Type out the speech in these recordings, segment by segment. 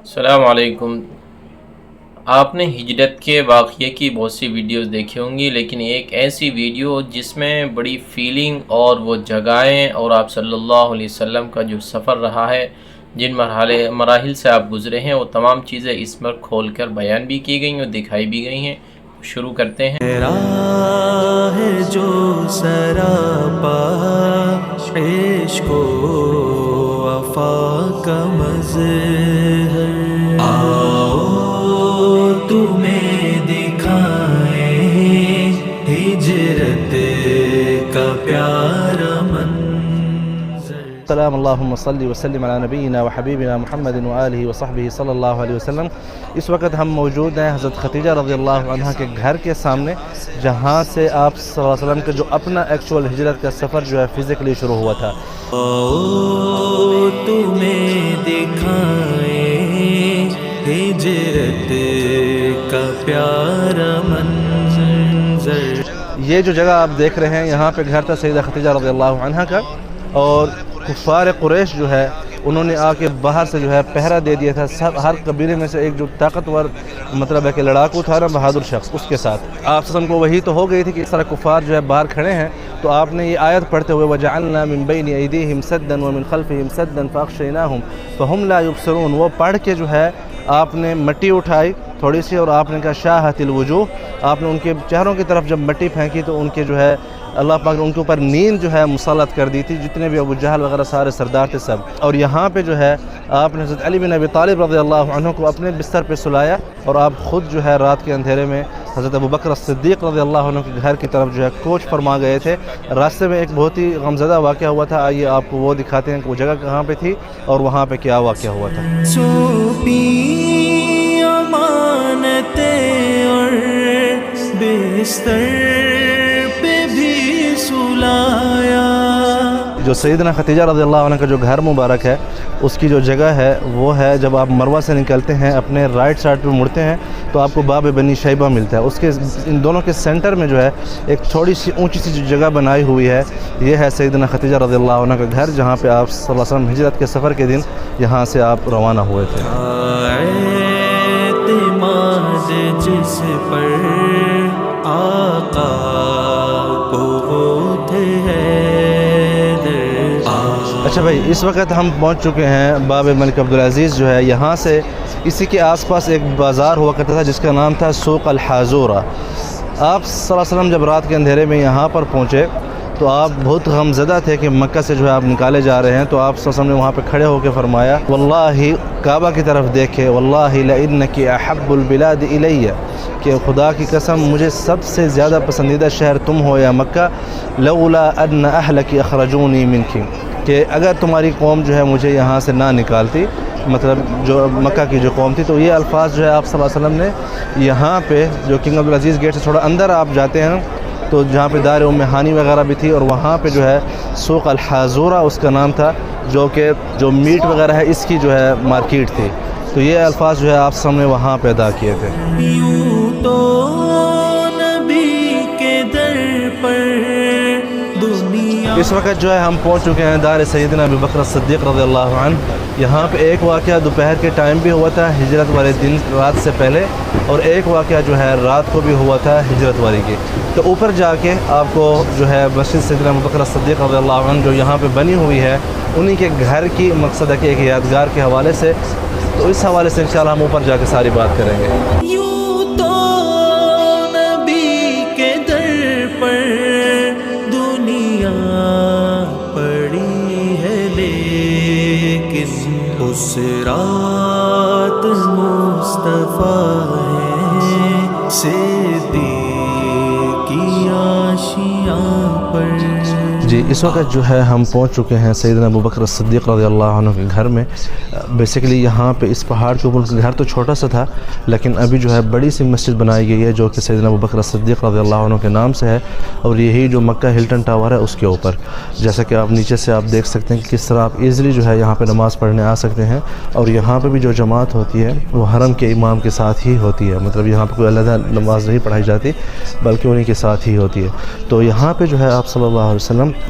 السلام علیکم۔ آپ نے ہجرت کے واقعے کی بہت سی ویڈیوز دیکھی ہوں گی، لیکن ایک ایسی ویڈیو جس میں بڑی فیلنگ اور وہ جگہیں اور آپ صلی اللہ علیہ وسلم کا جو سفر رہا ہے، جن مراحل سے آپ گزرے ہیں، وہ تمام چیزیں اس میں کھول کر بیان بھی کی گئی ہیں اور دکھائی بھی گئی ہیں۔ شروع کرتے ہیں۔ راہ جو سراپا عشق و وفا کا مظہر، آؤ تمہیں دکھائیں ہجرت کا پیارا منظر۔ السلام اللہم صلی وسلم علی نبینا و حبیبنا محمد و آلہ و صحبہ صلی اللہ علیہ وسلم۔ اس وقت ہم موجود ہیں حضرت خدیجہ رضی اللہ عنہ کے گھر کے سامنے، جہاں سے آپ صلی اللہ علیہ وسلم کا جو اپنا ایکچول ہجرت کا سفر جو ہے فزیکلی شروع ہوا تھا۔ آؤ تمہیں دکھائیں ہجرت کا پیارا منظر۔ یہ جو جگہ آپ دیکھ رہے ہیں، یہاں پہ گھر تھا سیدہ خدیجہ رضی اللہ عنہ کا، اور کفار قریش جو ہے انہوں نے آ کے باہر سے جو ہے پہرا دے دیا تھا۔ سب ہر قبیلے میں سے ایک جو طاقتور مطلب ہے کہ لڑاکو تھا نا، بہادر شخص، اس کے ساتھ آپ سن کو وہی تو ہو گئی تھی کہ اس طرح کفار جو ہے باہر کھڑے ہیں، تو آپ نے یہ آیت پڑھتے ہوئے وَجَعَلْنَا مِن بَيْنِ أَيْدِيهِمْ سَدًّا وَمِن خَلْفِهِمْ سَدًّا فَأَغْشَيْنَاهُمْ فَهُمْ لَا يُبْصِرُونَ، وہ پڑھ کے جو ہے آپ نے مٹی اٹھائی تھوڑی سی اور آپ نے کہا شاہت الوجوہ، آپ نے ان کے چہروں کی طرف جب مٹی پھینکی تو ان کے جو ہے اللہ پاک نے ان کے اوپر نیند جو ہے مسلط کر دی تھی، جتنے بھی ابو جہل وغیرہ سارے سردار تھے سب۔ اور یہاں پہ جو ہے آپ نے حضرت علی بن ابی طالب رضی اللہ عنہ کو اپنے بستر پہ سلایا، اور آپ خود جو ہے رات کے اندھیرے میں حضرت ابو بکر الصدیق رضی اللہ عنہ کے گھر کی طرف جو ہے کوچ فرما گئے تھے۔ راستے میں ایک بہت ہی غمزدہ واقعہ ہوا تھا، آئیے آپ کو وہ دکھاتے ہیں کہ وہ جگہ کہاں پہ تھی اور وہاں پہ کیا واقعہ ہوا تھا۔ سونپی امانتیں اور بستر پہ بھی سلایا۔ جو سیدنا خدیجہ رضی اللہ عنہ کا جو گھر مبارک ہے، اس کی جو جگہ ہے وہ ہے جب آپ مروہ سے نکلتے ہیں اپنے رائٹ سائڈ پہ مڑتے ہیں تو آپ کو باب بنی شیبہ ملتا ہے۔ اس کے ان دونوں کے سینٹر میں جو ہے ایک تھوڑی سی اونچی سی جو جگہ بنائی ہوئی ہے، یہ ہے سیدنا خدیجہ رضی اللہ عنہ کا گھر، جہاں پہ آپ صلی اللہ علیہ وسلم ہجرت کے سفر کے دن یہاں سے آپ روانہ ہوئے تھے۔ اعتماد جس پر آقا کو ہوتے ہیں۔ اچھا بھائی، اس وقت ہم پہنچ چکے ہیں باب ملک عبدالعزیز جو ہے، یہاں سے اسی کے آس پاس ایک بازار ہوا کرتا تھا جس کا نام تھا سوق الحاضورہ۔ آپ صلی اللہ علیہ وسلم جب رات کے اندھیرے میں یہاں پر پہنچے تو آپ بہت غمزدہ تھے کہ مکہ سے جو ہے آپ نکالے جا رہے ہیں، تو آپ صلی اللہ علیہ وسلم نے وہاں پہ کھڑے ہو کے فرمایا واللہ، کعبہ کی طرف دیکھے، واللہ لَإِنَّكِ أَحَبُّ الْبِلَادِ إِلَيَّ، کہ خدا کی قسم مجھے سب سے زیادہ پسندیدہ شہر تم ہو یا مکہ، لولا ان اہلک اخرجونی منک، کہ اگر تمہاری قوم جو ہے مجھے یہاں سے نہ نکالتی، مطلب جو مکہ کی جو قوم تھی۔ تو یہ الفاظ جو ہے آپ صلی اللہ علیہ وسلم نے یہاں پہ جو کنگ عبدالعزیز گیٹ سے تھوڑا اندر آپ جاتے ہیں تو جہاں پہ دار ام ہانی وغیرہ بھی تھی، اور وہاں پہ جو ہے سوق الحاضورہ اس کا نام تھا، جو کہ جو میٹ وغیرہ ہے اس کی جو ہے مارکیٹ تھی۔ تو یہ الفاظ جو ہے آپ سامنے وہاں پہ ادا کیے تھے۔ یوں تو نبی کے در پر دنیا۔ اس وقت جو ہے ہم پہنچ چکے ہیں دار سیدنا ابو بکر الصدیق رضی اللہ عنہ۔ یہاں پہ ایک واقعہ دوپہر کے ٹائم بھی ہوا تھا ہجرت والے دن رات سے پہلے، اور ایک واقعہ جو ہے رات کو بھی ہوا تھا ہجرت والی کی۔ تو اوپر جا کے آپ کو جو ہے مسجد سیدنا ابو بکر الصدیق رضی اللہ عنہ جو یہاں پہ بنی ہوئی ہے، انہی کے گھر کی مقصد ہے کہ ایک یادگار کے حوالے سے، تو اس حوالے سے انشاءاللہ ہم اوپر جا کے ساری بات کریں گے۔ یوں تو نبی کے در پر دنیا پڑی ہے، لیکن اس رات مصطفیٰ ہے صدیق کی آشیاں پر۔ جی، اس وقت جو ہے ہم پہنچ چکے ہیں سیدنا ابو بکر الصدیق رضی اللہ عنہ کے گھر میں۔ بیسیکلی یہاں پہ اس پہاڑ کے اوپر گھر تو چھوٹا سا تھا، لیکن ابھی جو ہے بڑی سی مسجد بنائی گئی ہے جو کہ سیدنا ابو بکر الصدیق رضی اللہ عنہ کے نام سے ہے، اور یہی جو مکہ ہلٹن ٹاور ہے اس کے اوپر، جیسا کہ آپ نیچے سے آپ دیکھ سکتے ہیں کہ کس طرح آپ ایزیلی جو ہے یہاں پہ نماز پڑھنے آ سکتے ہیں۔ اور یہاں پہ بھی جو جماعت ہوتی ہے وہ حرم کے امام کے ساتھ ہی ہوتی ہے، مطلب یہاں پہ کوئی علیحدہ نماز نہیں پڑھائی جاتی بلکہ انہی کے ساتھ ہی ہوتی ہے۔ تو یہاں پہ جو ہے آپ صلی اللہ علیہ وسلم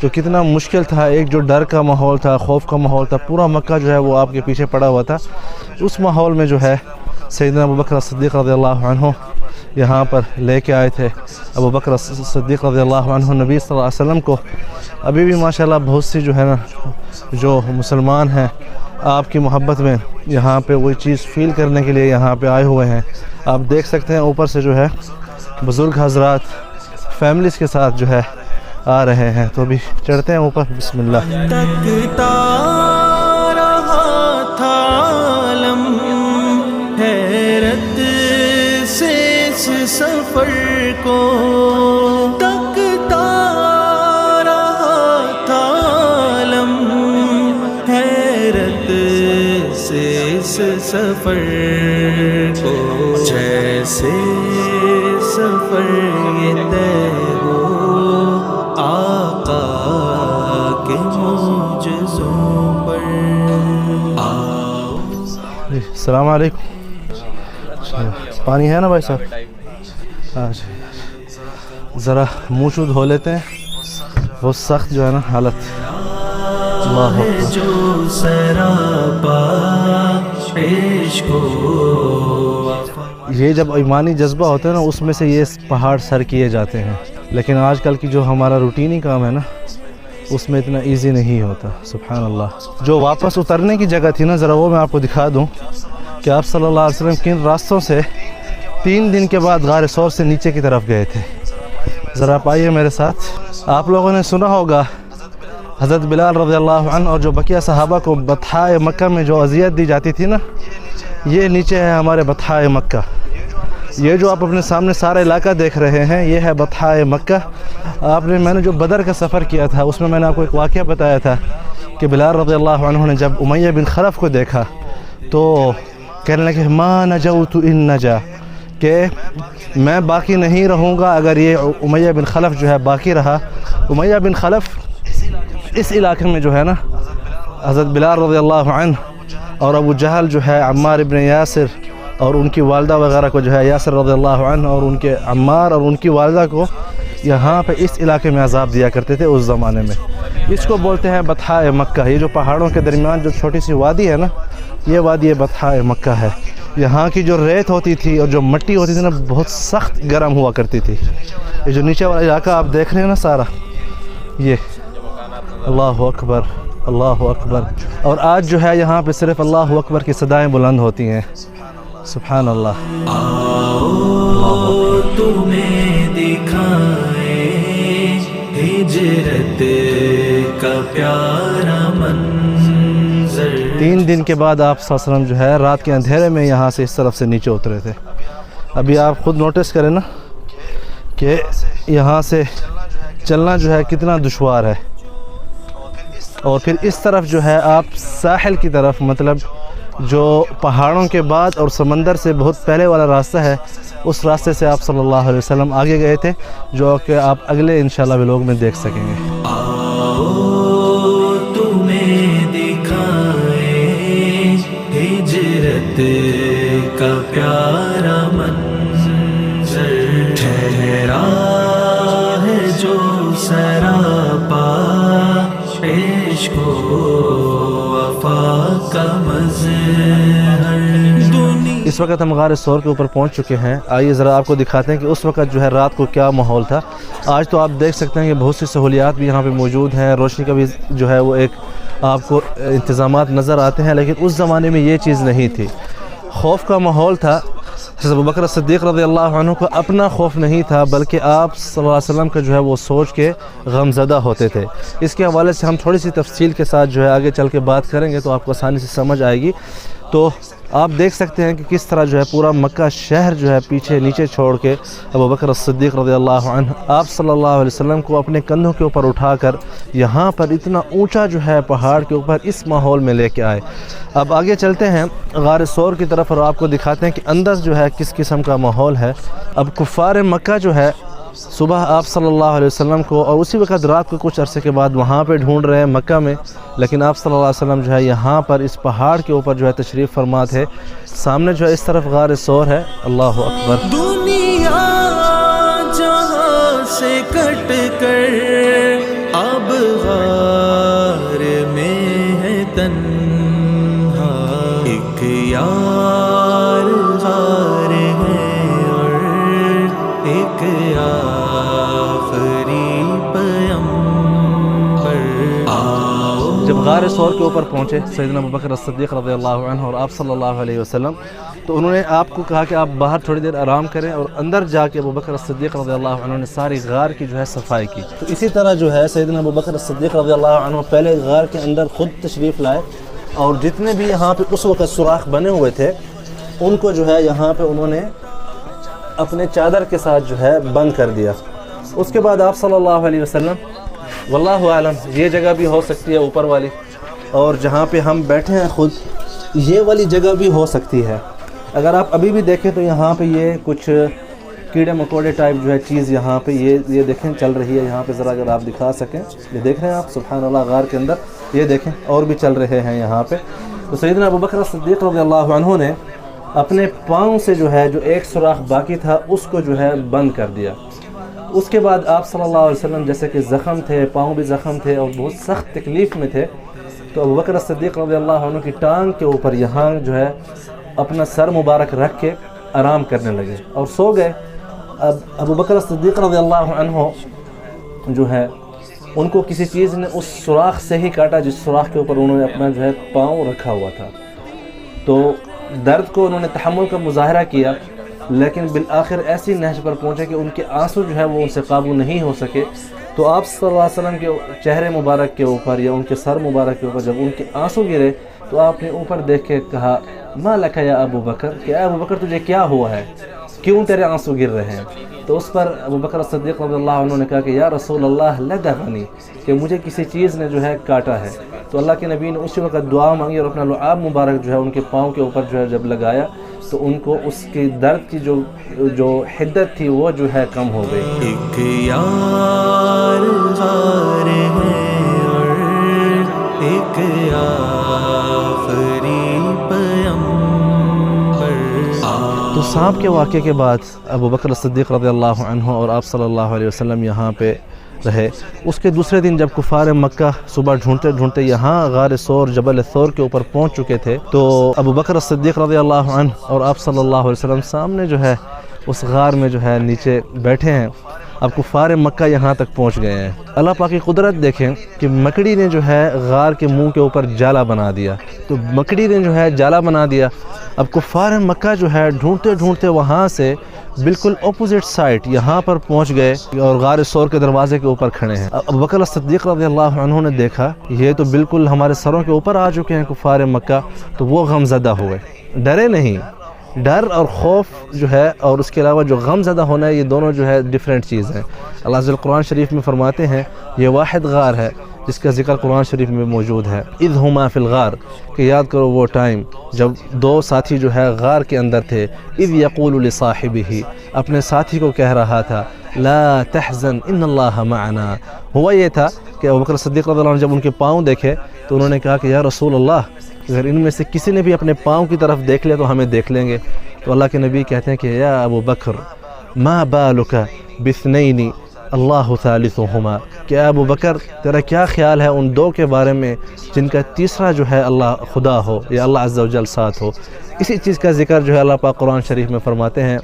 تو کتنا مشکل تھا، ایک جو ڈر کا ماحول تھا، خوف کا ماحول تھا، پورا مکہ جو ہے وہ آپ کے پیچھے پڑا ہوا تھا. اس ماحول میں جو ہے سیدنا ابوبکر صدیق رضی اللہ عنہ یہاں پر لے کے آئے تھے. ابوبکر صدیق رضی اللہ عنہ نبی صلی اللہ علیہ وسلم کو ابھی بھی ماشاءاللہ بہت سی جو ہے نا جو مسلمان ہیں آپ کی محبت میں یہاں پہ وہی چیز فیل کرنے کے لیے یہاں پہ آئے ہوئے ہیں. آپ دیکھ سکتے ہیں اوپر سے جو ہے بزرگ حضرات فیملیز کے ساتھ جو ہے آ رہے ہیں. تو ابھی چڑھتے ہیں اوپر. بسم اللہ. تکتا رہا تھا عالم حیرت سے اس سفر کو، تکتا رہا تھا عالم حیرت سے اس سفر کو، جیسے سفر یہ طے ہو آقا کے معجزوں پر. السلام علیکم. پانی ہے نا بھائی صاحب؟ اچھا ذرا منہ شو دھو لیتے ہیں، بہت سخت جو ہے نا حالت. اللہ اکبر. جو سراپا پیش کو، یہ جب ایمانی جذبہ ہوتا ہے نا اس میں سے یہ پہاڑ سر کیے جاتے ہیں، لیکن آج کل کی جو ہمارا روٹینی کام ہے نا اس میں اتنا ایزی نہیں ہوتا. سبحان اللہ. جو واپس اترنے کی جگہ تھی نا ذرا وہ میں آپ کو دکھا دوں کہ آپ صلی اللہ علیہ وسلم کن راستوں سے 3 دن کے بعد غار ثور سے نیچے کی طرف گئے تھے. ذرا آپ آئیے میرے ساتھ. آپ لوگوں نے سنا ہوگا حضرت بلال رضی اللہ عنہ اور جو بقیہ صحابہ کو بطحاء مکہ میں جو اذیت دی جاتی تھی نا، یہ نیچے ہے ہمارے بطحاء مکہ. یہ جو آپ اپنے سامنے سارا علاقہ دیکھ رہے ہیں یہ ہے بطحاء مکہ. میں نے جو بدر کا سفر کیا تھا اس میں نے آپ کو ایک واقعہ بتایا تھا کہ بلال رضی اللہ عنہ نے جب امیہ بن خلف کو دیکھا تو کہنے لگے ما نجوت ان نجا، کہ میں باقی نہیں رہوں گا اگر یہ امیہ بن خلف جو ہے باقی رہا. امیہ بن خلف اس علاقے میں جو ہے نا حضرت بلال رضی اللہ عنہ اور ابو جہل جو ہے عمار ابن یاسر اور ان کی والدہ وغیرہ کو جو ہے یاسر رضی اللہ عنہ اور ان کے عمار اور ان کی والدہ کو یہاں پہ اس علاقے میں عذاب دیا کرتے تھے اس زمانے میں. اس کو بولتے ہیں بطحاء مکہ. یہ جو پہاڑوں کے درمیان جو چھوٹی سی وادی ہے نا یہ وادی بطحاء مکہ ہے. یہاں کی جو ریت ہوتی تھی اور جو مٹی ہوتی تھی نا بہت سخت گرم ہوا کرتی تھی. یہ جو نیچے والا علاقہ آپ دیکھ رہے ہیں نا سارا یہ. اللہ اکبر اللہ اکبر. اور آج جو ہے یہاں پہ صرف اللہ اکبر کی صدائیں بلند ہوتی ہیں. سبحان اللہ. آؤ تمہیں دکھائیں ہجرت کا پیارا منظر. 3 دن کے بعد آپ صلی اللہ علیہ وسلم جو ہے رات کے اندھیرے میں یہاں سے اس طرف سے نیچے اترے تھے. ابھی آپ خود نوٹس کریں نا کہ یہاں سے چلنا جو ہے کتنا دشوار ہے. اور پھر اس طرف جو ہے آپ ساحل کی طرف، مطلب جو پہاڑوں کے بعد اور سمندر سے بہت پہلے والا راستہ ہے اس راستے سے آپ صلی اللہ علیہ وسلم آگے گئے تھے، جو کہ آپ اگلے انشاءاللہ ولاگ میں دیکھ سکیں گے. آؤ تمہیں دکھائیں ہجرت کا پیارا منظر. ٹھہرا ہے جو سراپا عشق و وفا کا مظہر. اس وقت ہم غار ثور کے اوپر پہنچ چکے ہیں. آئیے ذرا آپ کو دکھاتے ہیں کہ اس وقت جو ہے رات کو کیا ماحول تھا. آج تو آپ دیکھ سکتے ہیں کہ بہت سی سہولیات بھی یہاں پہ موجود ہیں، روشنی کا بھی جو ہے وہ ایک آپ کو انتظامات نظر آتے ہیں، لیکن اس زمانے میں یہ چیز نہیں تھی. خوف کا ماحول تھا. حضرت ابوبکر صدیق رضی اللہ عنہ کو اپنا خوف نہیں تھا بلکہ آپ صلی اللہ علیہ وسلم کا جو ہے وہ سوچ کے غم زدہ ہوتے تھے. اس کے حوالے سے ہم تھوڑی سی تفصیل کے ساتھ جو ہے آگے چل کے بات کریں گے تو آپ کو آسانی سے سمجھ آئے گی. تو آپ دیکھ سکتے ہیں کہ کس طرح جو ہے پورا مکہ شہر جو ہے پیچھے نیچے چھوڑ کے ابوبکر صدیق رضی اللہ عنہ آپ صلی اللہ علیہ وسلم کو اپنے کندھوں کے اوپر اٹھا کر یہاں پر اتنا اونچا جو ہے پہاڑ کے اوپر اس ماحول میں لے کے آئے. اب آگے چلتے ہیں غار ثور کی طرف اور آپ کو دکھاتے ہیں کہ اندر جو ہے کس قسم کا ماحول ہے. اب کفار مکہ جو ہے صبح آپ صلی اللہ علیہ وسلم کو اور اسی وقت رات کو کچھ عرصے کے بعد وہاں پہ ڈھونڈ رہے ہیں مکہ میں، لیکن آپ صلی اللہ علیہ وسلم جو ہے یہاں پر اس پہاڑ کے اوپر جو ہے تشریف فرما تھے. سامنے جو ہے اس طرف غار ثور ہے. اللہ اکبر. دنیا جہاں سے کٹ کر اب ایک آخری پیمبر آؤ. جب غار ثور کے اوپر پہنچے سیدنا ابوبکر الصدیق رضی اللہ عنہ اور آپ صلی اللہ علیہ وسلم، تو انہوں نے آپ کو کہا کہ آپ باہر تھوڑی دیر آرام کریں، اور اندر جا کے ابوبکر الصدیق رضی اللہ عنہ نے ساری غار کی جو ہے صفائی کی. تو اسی طرح جو ہے سیدنا ابوبکر الصدیق رضی اللہ عنہ پہلے غار کے اندر خود تشریف لائے، اور جتنے بھی یہاں پہ اس وقت سوراخ بنے ہوئے تھے ان کو جو ہے یہاں پہ انہوں نے اپنے چادر کے ساتھ جو ہے بند کر دیا. اس کے بعد آپ صلی اللہ علیہ وسلم، واللہ عالم یہ جگہ بھی ہو سکتی ہے اوپر والی، اور جہاں پہ ہم بیٹھے ہیں خود یہ والی جگہ بھی ہو سکتی ہے. اگر آپ ابھی بھی دیکھیں تو یہاں پہ یہ کچھ کیڑے مکوڑے ٹائپ جو ہے چیز یہاں پہ یہ دیکھیں چل رہی ہے یہاں پہ. ذرا اگر آپ دکھا سکیں، یہ دیکھ رہے ہیں آپ سبحان اللہ غار کے اندر یہ دیکھیں اور بھی چل رہے ہیں یہاں پہ. تو سیدنا ابوبکر صدیق رضی اللہ عنہ نے اپنے پاؤں سے جو ہے جو ایک سوراخ باقی تھا اس کو جو ہے بند کر دیا. اس کے بعد آپ صلی اللہ علیہ وسلم جیسے کہ زخم تھے، پاؤں بھی زخم تھے اور بہت سخت تکلیف میں تھے، تو ابوبکر صدیق رضی اللہ عنہ کی ٹانگ کے اوپر یہاں جو ہے اپنا سر مبارک رکھ کے آرام کرنے لگے اور سو گئے. اب ابوبکر صدیق رضی اللہ عنہ جو ہے ان کو کسی چیز نے اس سوراخ سے ہی کاٹا جس سوراخ کے اوپر انہوں نے اپنا جو ہے پاؤں رکھا ہوا تھا. تو درد کو انہوں نے تحمل کا مظاہرہ کیا، لیکن بالآخر ایسی نہج پر پہنچے کہ ان کے آنسو جو ہے وہ ان سے قابو نہیں ہو سکے. تو آپ صلی اللہ علیہ وسلم کے چہرے مبارک کے اوپر یا ان کے سر مبارک کے اوپر جب ان کے آنسو گرے تو آپ نے اوپر دیکھ کے کہا ما لک یا ابو بکر، کہ اے ابو بکر تجھے کیا ہوا ہے، کیوں تیرے آنسو گر رہے ہیں؟ تو اس پر ابوبکر صدیق رضی اللہ عنہ نے کہا کہ یا رسول اللہ لدغنی، کہ مجھے کسی چیز نے جو ہے کاٹا ہے. تو اللہ کے نبی نے اسی وقت دعا مانگی اور اپنا لعاب مبارک جو ہے ان کے پاؤں کے اوپر جو ہے جب لگایا تو ان کو اس کی درد کی جو حدت تھی وہ جو ہے کم ہو گئی. ایک یار غار ہے اور ایک آخری پیمبر. تو سانپ کے واقعے کے بعد ابوبکر صدیق رضی اللہ عنہ اور آپ صلی اللہ علیہ وسلم یہاں پہ رہے. اس کے دوسرے دن جب کفار مکہ صبح ڈھونڈتے ڈھونڈتے یہاں غار ثور جبل ثور کے اوپر پہنچ چکے تھے تو ابوبکر صدیق رضی اللہ عنہ اور آپ صلی اللہ علیہ وسلم سامنے جو ہے اس غار میں جو ہے نیچے بیٹھے ہیں. اب کفار مکہ یہاں تک پہنچ گئے ہیں. اللہ پاک کی قدرت دیکھیں کہ مکڑی نے جو ہے غار کے منہ کے اوپر جالا بنا دیا. تو مکڑی نے جو ہے جالا بنا دیا. اب کفار مکہ جو ہے ڈھونڈتے ڈھونڈتے وہاں سے بالکل اپوزٹ سائڈ یہاں پر پہنچ گئے اور غار ثور کے دروازے کے اوپر کھڑے ہیں. ابوبکر صدیق رضی اللہ عنہ نے دیکھا یہ تو بالکل ہمارے سروں کے اوپر آ چکے ہیں کفار مکہ. تو وہ غم زدہ ہوئے، ڈرے نہیں. ڈر اور خوف جو ہے اور اس کے علاوہ جو غم زدہ ہونا ہے یہ دونوں جو ہے ڈیفرنٹ چیز ہیں. اللہ عز و جل قرآن شریف میں فرماتے ہیں یہ واحد غار ہے جس کا ذکر قرآن شریف میں موجود ہے. اذ ہما فی الغار، کہ یاد کرو وہ ٹائم جب دو ساتھی جو ہے غار کے اندر تھے. اذ یقول لصاحبہ، اپنے ساتھی کو کہہ رہا تھا لا تحزن ان اللہ معنا. ہوا یہ تھا کہ ابوبکر صدیق رضی اللہ عنہ جب ان کے پاؤں دیکھے تو انہوں نے کہا کہ یا رسول اللہ اگر ان میں سے کسی نے بھی اپنے پاؤں کی طرف دیکھ لیا تو ہمیں دیکھ لیں گے. تو اللہ کے نبی کہتے ہیں کہ یا ابو بکر ما بالک باثنین اللہ ثالثہما، کہ ابو بکر تیرا کیا خیال ہے ان دو کے بارے میں جن کا تیسرا جو ہے اللہ خدا ہو یا اللہ عز و جل ساتھ ہو. اسی چیز کا ذکر جو ہے اللہ پاک قرآن شریف میں فرماتے ہیں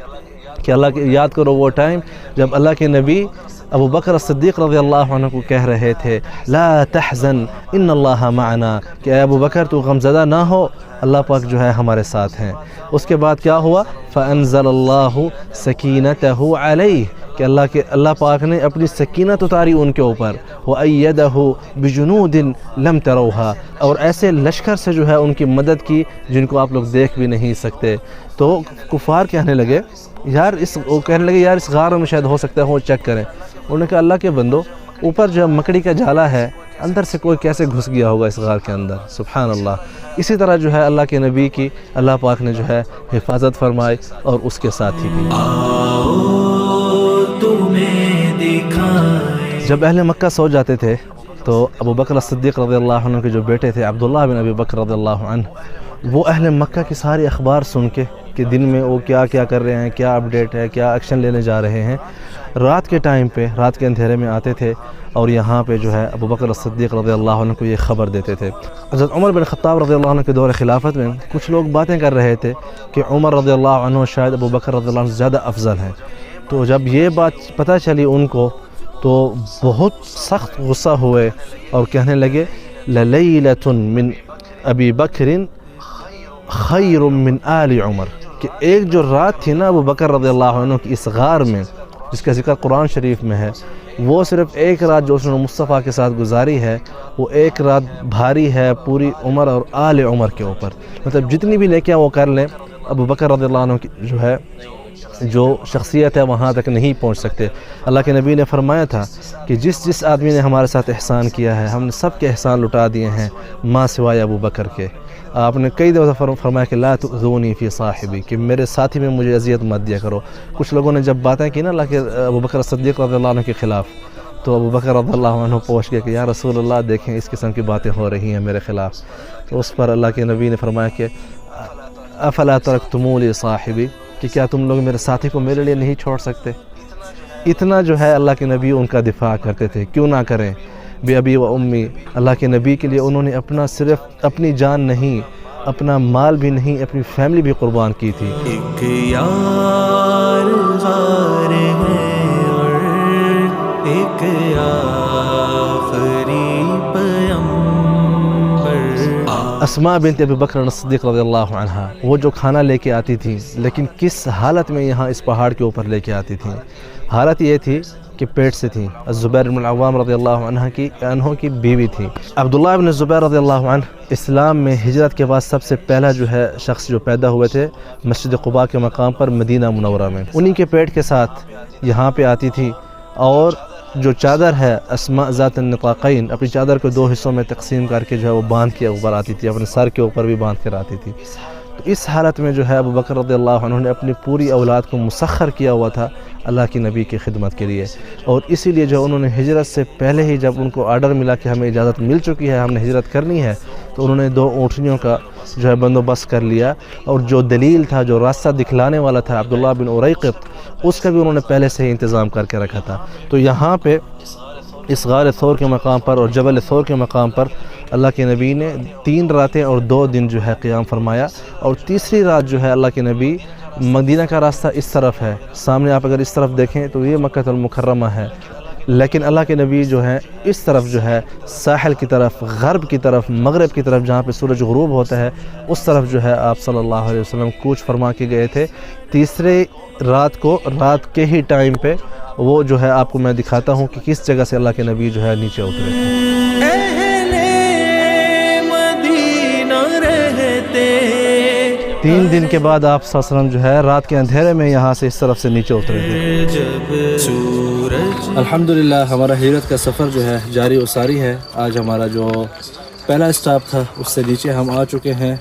کہ اللہ کے یاد کرو وہ ٹائم جب اللہ کے نبی ابو بکر صدیق رضی اللہ عنہ کو کہہ رہے تھے لا تحزن ان اللہ معنا، کہ اے ابو بکر تو غمزدہ نہ ہو، اللہ پاک جو ہے ہمارے ساتھ ہیں. اس کے بعد کیا ہوا؟ فانزل اللہ سکینتہ علیہ، کہ اللہ پاک نے اپنی سکینت اتاری ان کے اوپر. وَأَيَّدَهُ بِجُنُودٍ لَمْ تَرَوْهَا، اور ایسے لشکر سے جو ہے ان کی مدد کی جن کو آپ لوگ دیکھ بھی نہیں سکتے. تو کفار کہنے لگے یار اس غار میں شاید ہو سکتا ہے وہ چیک کریں. انہوں نے کہا اللہ کے بندو اوپر جو مکڑی کا جالا ہے اندر سے کوئی کیسے گھس گیا ہوگا اس غار کے اندر، سبحان اللہ. اسی طرح جو ہے اللہ کے نبی کی اللہ پاک نے جو ہے حفاظت فرمائی اور اس کے ساتھی بھی. جب اہل مکہ سو جاتے تھے تو ابوبکر صدیق رضی اللہ عنہ کے جو بیٹے تھے عبداللہ بن ابی بکر رضی اللہ عنہ، وہ اہل مکہ کی ساری اخبار سن کے کہ دن میں وہ کیا کیا کر رہے ہیں، کیا اپڈیٹ ہے، کیا ایکشن لینے جا رہے ہیں، رات کے ٹائم پہ رات کے اندھیرے میں آتے تھے اور یہاں پہ جو ہے ابوبکر صدیق رضی اللہ عنہ کو یہ خبر دیتے تھے. حضرت عمر بن خطاب رضی اللہ عنہ کے دور خلافت میں کچھ لوگ باتیں کر رہے تھے کہ عمر رضی اللہ عنہ شاید ابوبکر رضی اللہ عنہ سے زیادہ افضل ہیں. تو جب یہ بات پتہ چلی ان کو تو بہت سخت غصہ ہوئے اور کہنے لگے لَلَيْلَةٌ مِّنْ ابی بکر خیر من آل عمر، کہ ایک جو رات تھی نا ابو بکر رضی اللہ عنہ کی اس غار میں، جس کا ذکر قرآن شریف میں ہے، وہ صرف ایک رات جو اس نے مصطفیٰ کے ساتھ گزاری ہے، وہ ایک رات بھاری ہے پوری عمر اور آل عمر کے اوپر۔ مطلب جتنی بھی نیکیاں وہ کر لیں، ابو بکر رضی اللہ عنہ کی جو ہے جو شخصیت ہے وہاں تک نہیں پہنچ سکتے۔ اللہ کے نبی نے فرمایا تھا کہ جس آدمی نے ہمارے ساتھ احسان کیا ہے، ہم نے سب کے احسان لٹا دیے ہیں ما سوائے ابو بکر کے۔ آپ نے کئی دفعہ فرمایا کہ لا تؤذونی فی صاحبی، کہ میرے ساتھی میں مجھے اذیت مت دیا کرو۔ کچھ لوگوں نے جب باتیں کی نا اللہ کے ابو بکر صدیق رضی اللہ عنہ کے خلاف، تو ابو بکر رضی اللہ عنہ پہنچ گئے کہ یا رسول اللہ دیکھیں اس قسم کی باتیں ہو رہی ہیں میرے خلاف۔ تو اس پر اللہ کے نبی نے فرمایا کہ افلا ترکتمولی صاحبی، کہ کیا تم لوگ میرے ساتھی کو میرے لیے نہیں چھوڑ سکتے؟ اتنا جو ہے اللہ کے نبی ان کا دفاع کرتے تھے، کیوں نہ کریں۔ بے ابی و امی، اللہ کے نبی کے لیے انہوں نے اپنا صرف اپنی جان نہیں، اپنا مال بھی نہیں، اپنی فیملی بھی قربان کی تھی۔ ایک یار غار ہے اور ایک آخری پیمبر۔ اسماء بنت ابی بکر صدیق رضی اللہ عنہ، وہ جو کھانا لے کے آتی تھیں، لیکن کس حالت میں یہاں اس پہاڑ کے اوپر لے کے آتی تھیں؟ حالت یہ تھی کہ پیٹ سے تھیں۔ الزبیر بن العوام رضی اللہ عنہ کی بیوی تھی۔ عبداللہ بن الزبیر رضی اللہ عنہ اسلام میں ہجرت کے بعد سب سے پہلا جو ہے شخص جو پیدا ہوئے تھے مسجد قباء کے مقام پر مدینہ منورہ میں، انہی کے پیٹ کے ساتھ یہاں پہ آتی تھی، اور جو چادر ہے اسماء ذات النطاقین، اپنی چادر کو دو حصوں میں تقسیم کر کے جو ہے وہ باندھ کے اوپر آتی تھی، اپنے سر کے اوپر بھی باندھ کر آتی تھی۔ تو اس حالت میں جو ہے ابو بکر رضی اللہ عنہ نے اپنی پوری اولاد کو مسخر کیا ہوا تھا اللہ کی نبی کی خدمت کے لیے، اور اسی لیے جو انہوں نے ہجرت سے پہلے ہی جب ان کو آرڈر ملا کہ ہمیں اجازت مل چکی ہے، ہم نے ہجرت کرنی ہے، تو انہوں نے 2 اونٹنیوں کا جو ہے بندوبست کر لیا، اور جو دلیل تھا، جو راستہ دکھلانے والا تھا عبداللہ بن اریقط، اس کا بھی انہوں نے پہلے سے ہی انتظام کر کے رکھا تھا۔ تو یہاں پہ اس غار ثور کے مقام پر اور جبل ثور کے مقام پر اللہ کے نبی نے 3 راتیں اور 2 دن جو ہے قیام فرمایا، اور تیسری رات جو ہے اللہ کے نبی، مدینہ کا راستہ اس طرف ہے، سامنے آپ اگر اس طرف دیکھیں تو یہ مکہ المکرمہ ہے، لیکن اللہ کے نبی جو ہے اس طرف جو ہے ساحل کی طرف، غرب کی طرف، مغرب کی طرف جہاں پہ سورج غروب ہوتا ہے اس طرف جو ہے آپ صلی اللہ علیہ وسلم کوچ فرما کے گئے تھے۔ تیسرے رات کو، رات کے ہی ٹائم پہ وہ جو ہے آپ کو میں دکھاتا ہوں کہ کس جگہ سے اللہ کے نبی جو ہے نیچے اترے تھے۔ اہل مدینہ رہتے 3 دن کے بعد آپ صلی اللہ علیہ وسلم جو ہے رات کے اندھیرے میں یہاں سے اس طرف سے نیچے اترے تھے۔ جب سورج الحمدللہ ہمارا ہجرت کا سفر جو ہے جاری و ساری ہے۔ آج ہمارا جو پہلا اسٹاپ تھا اس سے نیچے ہم آ چکے ہیں۔